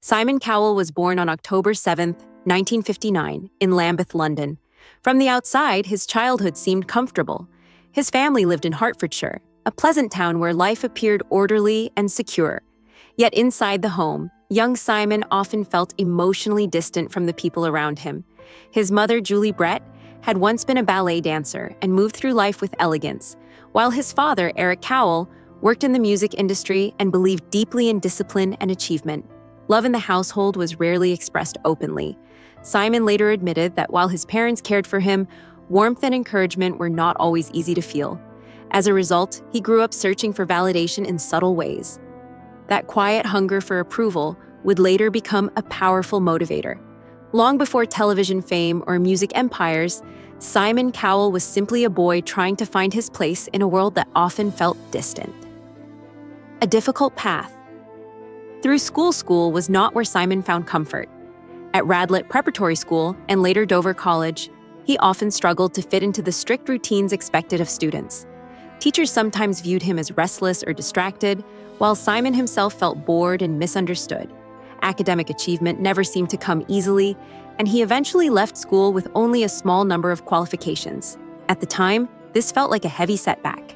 Simon Cowell was born on October 7, 1959, in Lambeth, London. From the outside, his childhood seemed comfortable. His family lived in Hertfordshire, a pleasant town where life appeared orderly and secure. Yet inside the home, young Simon often felt emotionally distant from the people around him. His mother, Julie Brett, had once been a ballet dancer and moved through life with elegance, while his father, Eric Cowell, worked in the music industry and believed deeply in discipline and achievement. Love in the household was rarely expressed openly. Simon later admitted that while his parents cared for him, warmth and encouragement were not always easy to feel. As a result, he grew up searching for validation in subtle ways. That quiet hunger for approval would later become a powerful motivator. Long before television fame or music empires, Simon Cowell was simply a boy trying to find his place in a world that often felt distant. A difficult path. Through school was not where Simon found comfort. At Radlett Preparatory School and later Dover College, he often struggled to fit into the strict routines expected of students. Teachers sometimes viewed him as restless or distracted, while Simon himself felt bored and misunderstood. Academic achievement never seemed to come easily, and he eventually left school with only a small number of qualifications. At the time, this felt like a heavy setback.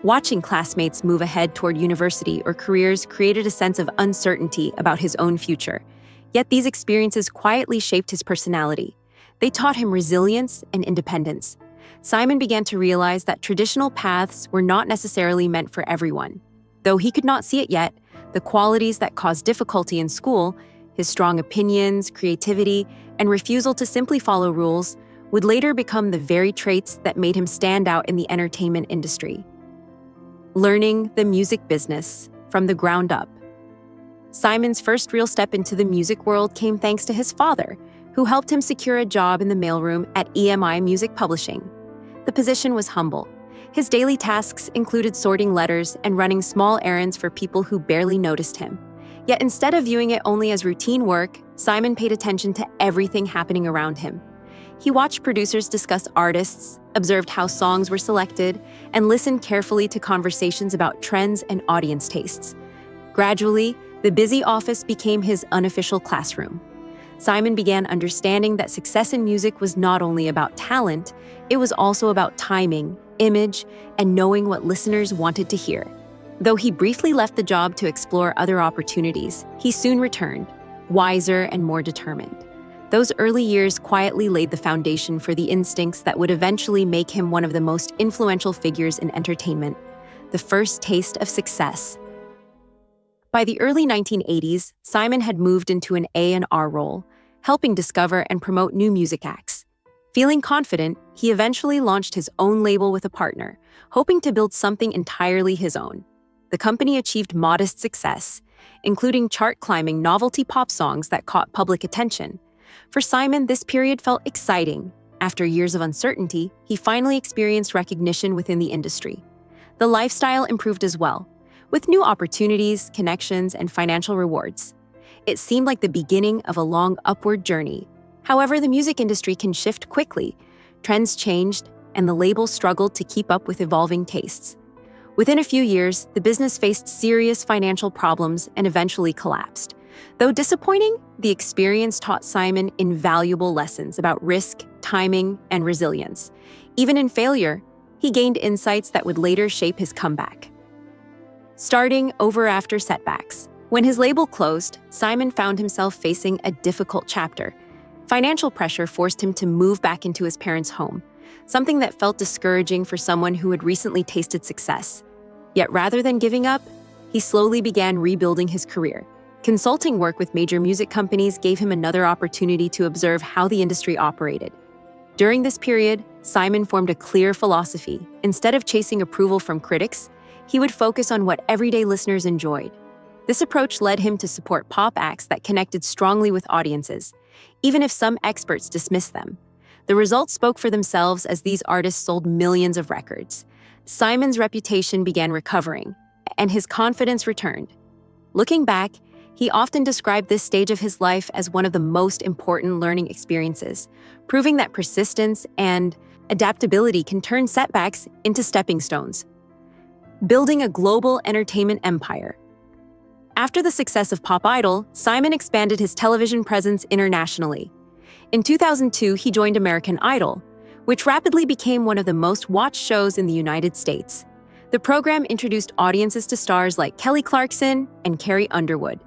Watching classmates move ahead toward university or careers created a sense of uncertainty about his own future. Yet these experiences quietly shaped his personality. They taught him resilience and independence. Simon began to realize that traditional paths were not necessarily meant for everyone. Though he could not see it yet, the qualities that caused difficulty in school, his strong opinions, creativity, and refusal to simply follow rules, would later become the very traits that made him stand out in the entertainment industry. Learning the music business from the ground up. Simon's first real step into the music world came thanks to his father, who helped him secure a job in the mailroom at EMI Music Publishing. The position was humble. His daily tasks included sorting letters and running small errands for people who barely noticed him. Yet instead of viewing it only as routine work, Simon paid attention to everything happening around him. He watched producers discuss artists, observed how songs were selected, and listened carefully to conversations about trends and audience tastes. Gradually, the busy office became his unofficial classroom. Simon began understanding that success in music was not only about talent, it was also about timing, image, and knowing what listeners wanted to hear. Though he briefly left the job to explore other opportunities, he soon returned, wiser and more determined. Those early years quietly laid the foundation for the instincts that would eventually make him one of the most influential figures in entertainment, the first taste of success. By the early 1980s, Simon had moved into an A&R role, helping discover and promote new music acts. Feeling confident, he eventually launched his own label with a partner, hoping to build something entirely his own. The company achieved modest success, including chart-climbing novelty pop songs that caught public attention. For Simon, this period felt exciting. After years of uncertainty, he finally experienced recognition within the industry. The lifestyle improved as well, with new opportunities, connections, and financial rewards. It seemed like the beginning of a long upward journey. However, the music industry can shift quickly. Trends changed, and the label struggled to keep up with evolving tastes. Within a few years, the business faced serious financial problems and eventually collapsed. Though disappointing, the experience taught Simon invaluable lessons about risk, timing, and resilience. Even in failure, he gained insights that would later shape his comeback. Starting over after setbacks. When his label closed, Simon found himself facing a difficult chapter. Financial pressure forced him to move back into his parents' home, something that felt discouraging for someone who had recently tasted success. Yet rather than giving up, he slowly began rebuilding his career. Consulting work with major music companies gave him another opportunity to observe how the industry operated. During this period, Simon formed a clear philosophy. Instead of chasing approval from critics, he would focus on what everyday listeners enjoyed. This approach led him to support pop acts that connected strongly with audiences, even if some experts dismissed them. The results spoke for themselves as these artists sold millions of records. Simon's reputation began recovering, and his confidence returned. Looking back, he often described this stage of his life as one of the most important learning experiences, proving that persistence and adaptability can turn setbacks into stepping stones. Building a global entertainment empire. After the success of Pop Idol, Simon expanded his television presence internationally. In 2002, he joined American Idol, which rapidly became one of the most watched shows in the United States. The program introduced audiences to stars like Kelly Clarkson and Carrie Underwood.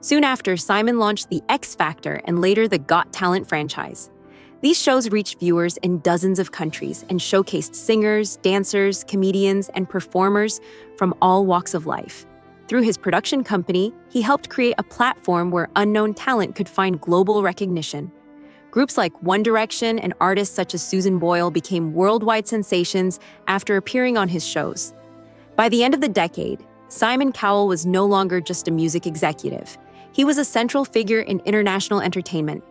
Soon after, Simon launched The X Factor and later the Got Talent franchise. These shows reached viewers in dozens of countries and showcased singers, dancers, comedians, and performers from all walks of life. Through his production company, he helped create a platform where unknown talent could find global recognition. Groups like One Direction and artists such as Susan Boyle became worldwide sensations after appearing on his shows. By the end of the decade, Simon Cowell was no longer just a music executive. He was a central figure in international entertainment.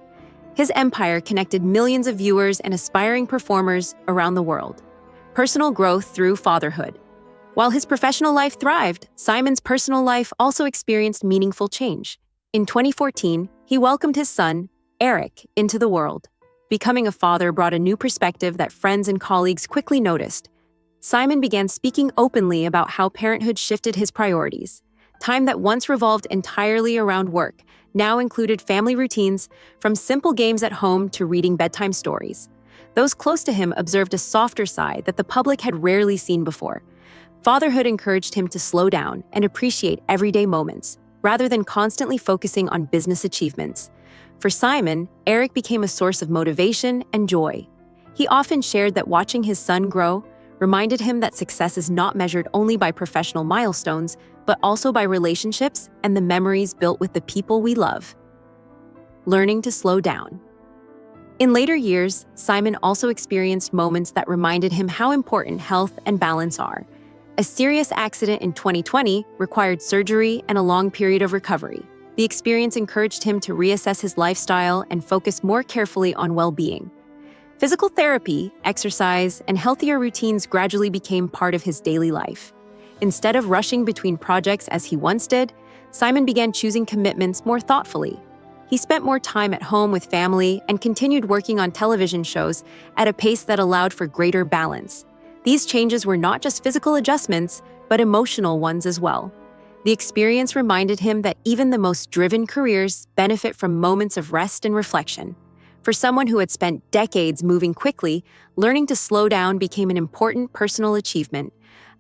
His empire connected millions of viewers and aspiring performers around the world. Personal growth through fatherhood. While his professional life thrived, Simon's personal life also experienced meaningful change. In 2014, he welcomed his son, Eric, into the world. Becoming a father brought a new perspective that friends and colleagues quickly noticed. Simon began speaking openly about how parenthood shifted his priorities. Time that once revolved entirely around work now included family routines, from simple games at home to reading bedtime stories. Those close to him observed a softer side that the public had rarely seen before. Fatherhood encouraged him to slow down and appreciate everyday moments, rather than constantly focusing on business achievements. For Simon, Eric became a source of motivation and joy. He often shared that watching his son grow reminded him that success is not measured only by professional milestones, but also by relationships and the memories built with the people we love. Learning to slow down. In later years, Simon also experienced moments that reminded him how important health and balance are. A serious accident in 2020 required surgery and a long period of recovery. The experience encouraged him to reassess his lifestyle and focus more carefully on well-being. Physical therapy, exercise, and healthier routines gradually became part of his daily life. Instead of rushing between projects as he once did, Simon began choosing commitments more thoughtfully. He spent more time at home with family and continued working on television shows at a pace that allowed for greater balance. These changes were not just physical adjustments, but emotional ones as well. The experience reminded him that even the most driven careers benefit from moments of rest and reflection. For someone who had spent decades moving quickly, learning to slow down became an important personal achievement,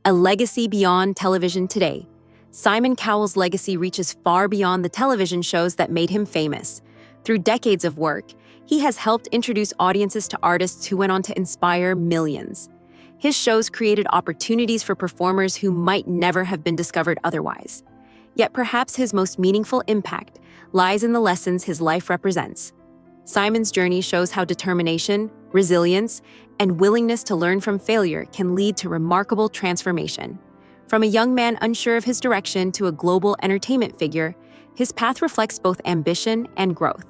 a legacy beyond television today. Simon Cowell's legacy reaches far beyond the television shows that made him famous. Through decades of work, he has helped introduce audiences to artists who went on to inspire millions. His shows created opportunities for performers who might never have been discovered otherwise. Yet perhaps his most meaningful impact lies in the lessons his life represents. Simon's journey shows how determination, resilience, and willingness to learn from failure can lead to remarkable transformation. From a young man unsure of his direction to a global entertainment figure, his path reflects both ambition and growth.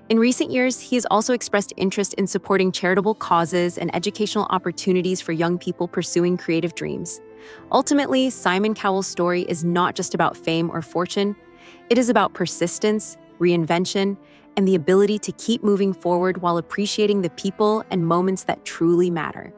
In recent years, he has also expressed interest in supporting charitable causes and educational opportunities for young people pursuing creative dreams. Ultimately, Simon Cowell's story is not just about fame or fortune. It is about persistence, reinvention, and the ability to keep moving forward while appreciating the people and moments that truly matter.